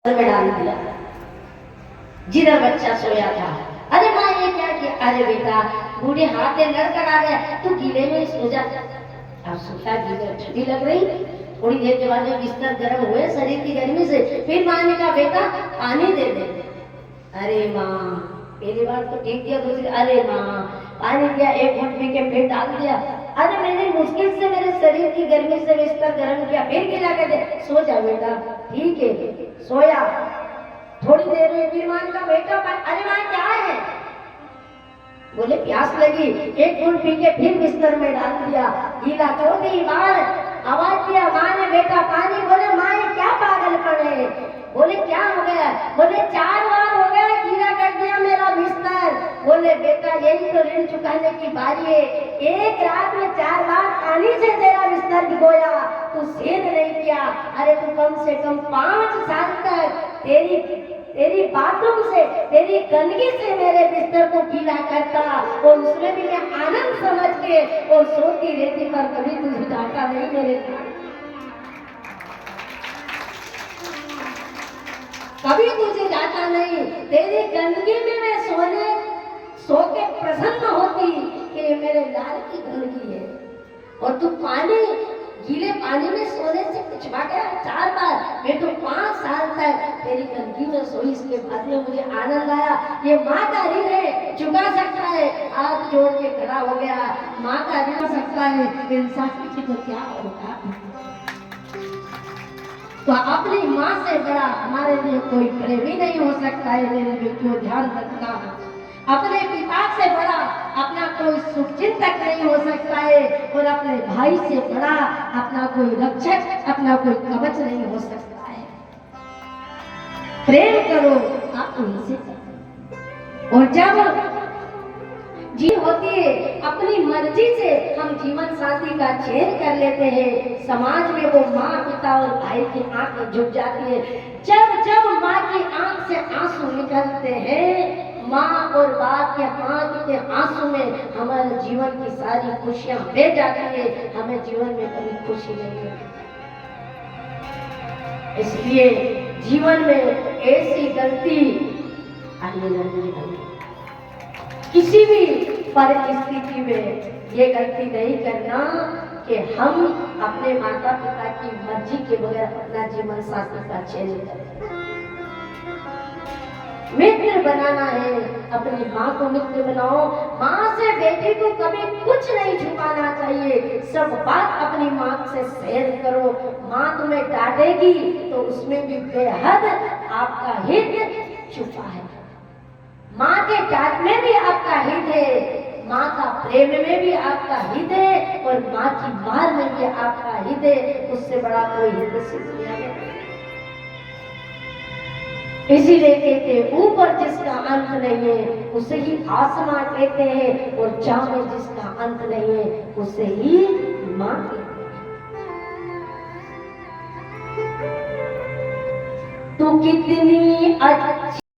में डाल दिया जिधर बच्चा सोया था। अरे माँ ये क्या किया? अरे बेटा बूढ़े हाथ में लड़कर आ गया, तू गीले में सो जा। अब सोचा गीले ठंडी लग रही, थोड़ी देर के बाद बिस्तर गर्म हुए शरीर की गर्मी से, फिर माँ ने कहा बेटा पानी दे दे। अरे माँ पहली बार तो ठीक किया, दूसरी अरे माँ पानी दिया, एक घूंट पी के फिर डाल दिया। अरे मैंने मुश्किल से मेरे शरीर की गर्मी से बिस्तर गर्म किया, फिर गिला कर दे। सो जा बेटा। ठीक है सोया। थोड़ी देर में फिर माँ का बेटा अरे माँ क्या है? बोले प्यास लगी, एक घूंट पी के फिर बिस्तर में डाल दिया, गीला। चौथी बार आवाज दिया माँ ने बेटा पानी। बोले माँ ये क्या पागलपन है? बोले क्या हो गया? बोले 4 बार हो गया गीला कर दिया मेरा बिस्तर। बोले बेटा यही तो ऋण चुकाने की बारी है, एक रात में 4 बार पानी से तेरा बिस्तर भिगोया, तू सेध नहीं किया। अरे तू कम से कम 5 साल तक तेरी बाथरूम से, तेरी गंदगी से मेरे बिस्तर को गीला करता, और उसमें भी मैं आनंद समझ के और सोती रहती, पर कभी तुझे डांटा नहीं मेरे, कभी तुझे डांटा नहीं। तेरी गंदगी में मैं सो के प्रसन्न होती कि मेरे लाल की गंदगी है, और तू पानी गीले पानी में सोने से पिछवा गया 4 बार। मैं तो 5 साल तक तेरी गंदगी में सोई, इसके बाद में मुझे आनंद आया। ये माँ का ऋण है, चुका सकता है। हाथ जोड़ के खड़ा हो गया, माँ का ऋण सकता है, इंसान की तो क्या होगा। तो अपनी माँ से बड़ा हमारे लिए कोई प्रेमी नहीं हो सकता है। मेरे बेटियों ध्यान रखना, अपने पिता से बड़ा अपना कोई शुभचिंतक नहीं हो सकता है, और अपने भाई से बड़ा अपना कोई रक्षक, अपना कोई कवच नहीं हो सकता है। प्रेम करो आप उनसे, और जब जी होती है अपनी मर्जी से हम जीवन साथी का चयन कर लेते हैं, समाज में वो माँ पिता और भाई की आंखें झुक जाती है। जब जब माँ की आंख से आंसू निकलते हैं, माँ और बाप के आंख के आंसू में हमारे जीवन की सारी खुशियां बह जाती है, हमें जीवन में कभी खुशी नहीं मिलती। इसलिए जीवन में ऐसी गलती आने लगती है, किसी भी परिस्थिति में ये गलती नहीं करना कि हम अपने माता पिता की मर्जी के बगैर अपना जीवन साथी का चयन करें। मित्र बनाना है, अपनी माँ को मित्र बनाओ। माँ से बेटी को कभी कुछ नहीं छुपाना चाहिए, सब बात अपनी माँ से शेयर करो। माँ तुम्हें डांटेगी तो उसमें भी बेहद आपका हित छुपा है। माँ के डांट में भी आपका हित है, माँ का प्रेम में भी आपका हित है, और माँ की मार में भी आपका हित है। उससे बड़ा कोई हित सिद्ध नहीं है। इसीलिए कहते ऊपर जिसका अंत नहीं है उसे ही आसमां कहते हैं, और जहाँ में जिसका अंत नहीं है उसे ही माँ कहते हैं। तू कितनी अच्छी